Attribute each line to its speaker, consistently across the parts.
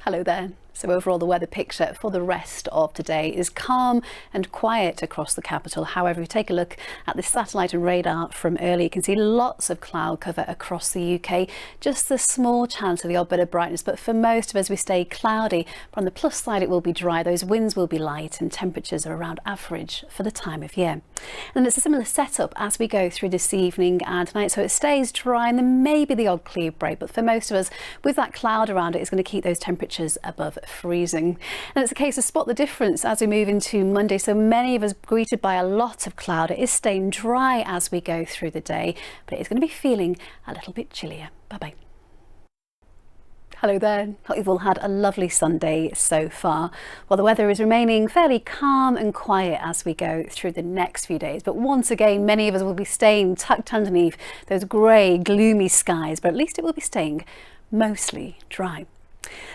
Speaker 1: Hello there. So overall, the weather picture for the rest of today is calm and quiet across the capital. However, if you take a look at the satellite and radar from earlier, you can see lots of cloud cover across the UK. Just a small chance of the odd bit of brightness, but for most of us, we stay cloudy. But on the plus side, it will be dry. Those winds will be light and temperatures are around average for the time of year. And it's a similar setup as we go through this evening and tonight. So it stays dry and there may be the odd clear break, but for most of us, with that cloud around it, it's going to keep those temperatures above freezing. And it's a case of spot the difference as we move into Monday. So many of us greeted by a lot of cloud. It is staying dry as we go through the day, but it is going to be feeling a little bit chillier. Bye-bye. Hello there. Hope you've all had a lovely Sunday so far. Well, the weather is remaining fairly calm and quiet as we go through the next few days. But once again, many of us will be staying tucked underneath those grey, gloomy skies, but at least it will be staying mostly dry.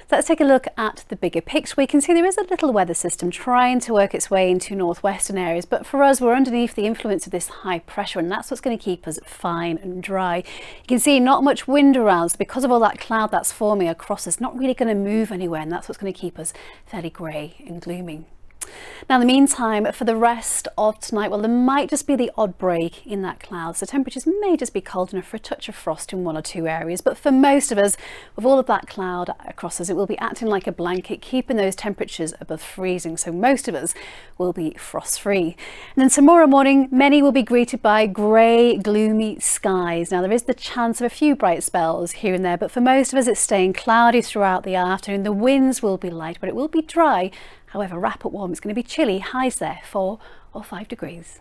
Speaker 1: So let's take a look at the bigger picture. We can see there is a little weather system trying to work its way into northwestern areas, but for us, we're underneath the influence of this high pressure, and that's what's going to keep us fine and dry. You can see not much wind around, so because of all that cloud that's forming across us, not really going to move anywhere, and that's what's going to keep us fairly grey and gloomy. Now, in the meantime, for the rest of tonight, well, there might just be the odd break in that cloud, so temperatures may just be cold enough for a touch of frost in one or two areas. But for most of us, with all of that cloud across us, it will be acting like a blanket, keeping those temperatures above freezing. So most of us will be frost-free. And then tomorrow morning, many will be greeted by grey, gloomy skies. Now, there is the chance of a few bright spells here and there, but for most of us, it's staying cloudy throughout the afternoon. The winds will be light, but it will be dry. However, wrap up warm. It's going to be chilly, highs there 4 or 5 degrees.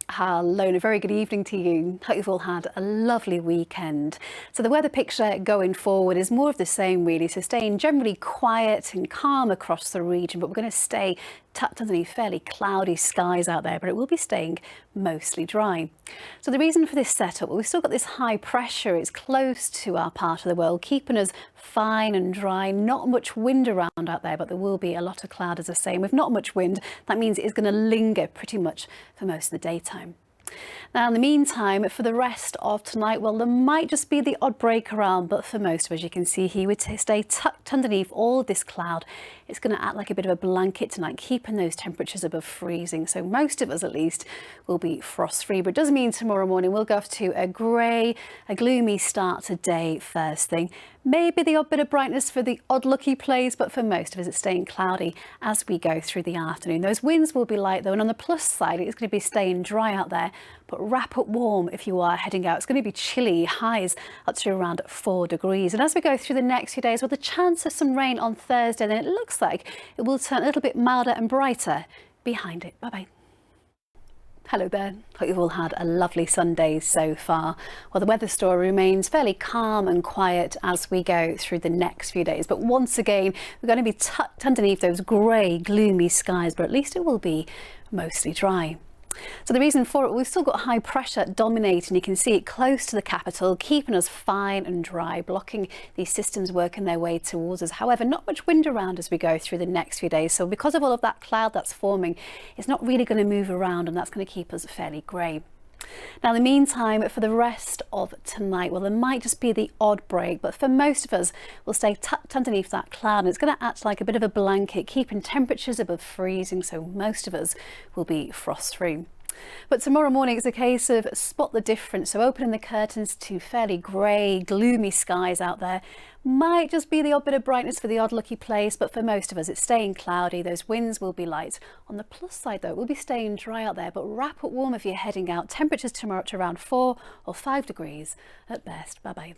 Speaker 1: Hello and a very good evening to you. Hope you've all had a lovely weekend. So the weather picture going forward is more of the same really, so staying generally quiet and calm across the region, but we're going to stay tucked underneath fairly cloudy skies out there, but it will be staying mostly dry. So the reason for this setup, well, we've still got this high pressure. It's close to our part of the world, keeping us fine and dry. Not much wind around out there, but there will be a lot of cloud, as I say. And with not much wind, that means it is going to linger pretty much for most of the daytime. Now, in the meantime, for the rest of tonight, well, there might just be the odd break around, but for most of us, you can see here, we stay tucked underneath all of this cloud. It's going to act like a bit of a blanket tonight, keeping those temperatures above freezing. So most of us, at least, will be frost-free. But it does mean tomorrow morning we'll go off to a grey, a gloomy start to day first thing. Maybe the odd bit of brightness for the odd lucky plays, but for most of us, it's staying cloudy as we go through the afternoon. Those winds will be light though, and on the plus side, it's going to be staying dry out there, but wrap up warm if you are heading out. It's going to be chilly, highs up to around 4 degrees. And as we go through the next few days, with the chance of some rain on Thursday, then it looks like it will turn a little bit milder and brighter behind it. Bye-bye. Hello there. Hope you've all had a lovely Sunday so far. Well, the weather story remains fairly calm and quiet as we go through the next few days. But once again, we're going to be tucked underneath those grey, gloomy skies, but at least it will be mostly dry. So the reason for it, we've still got high pressure dominating. You can see it close to the capital, keeping us fine and dry, blocking these systems working their way towards us. However, not much wind around as we go through the next few days. So because of all of that cloud that's forming, it's not really going to move around, and that's going to keep us fairly grey. Now, in the meantime, for the rest of tonight, well, there might just be the odd break, but for most of us, we'll stay tucked underneath that cloud, and it's going to act like a bit of a blanket, keeping temperatures above freezing, so most of us will be frost-free. But tomorrow morning, it's a case of spot the difference. So opening the curtains to fairly grey, gloomy skies out there. Might just be the odd bit of brightness for the odd lucky place, but for most of us, it's staying cloudy. Those winds will be light. On the plus side, though, it will be staying dry out there, but wrap up warm if you're heading out. Temperatures tomorrow up to around 4 or 5 degrees at best. Bye-bye.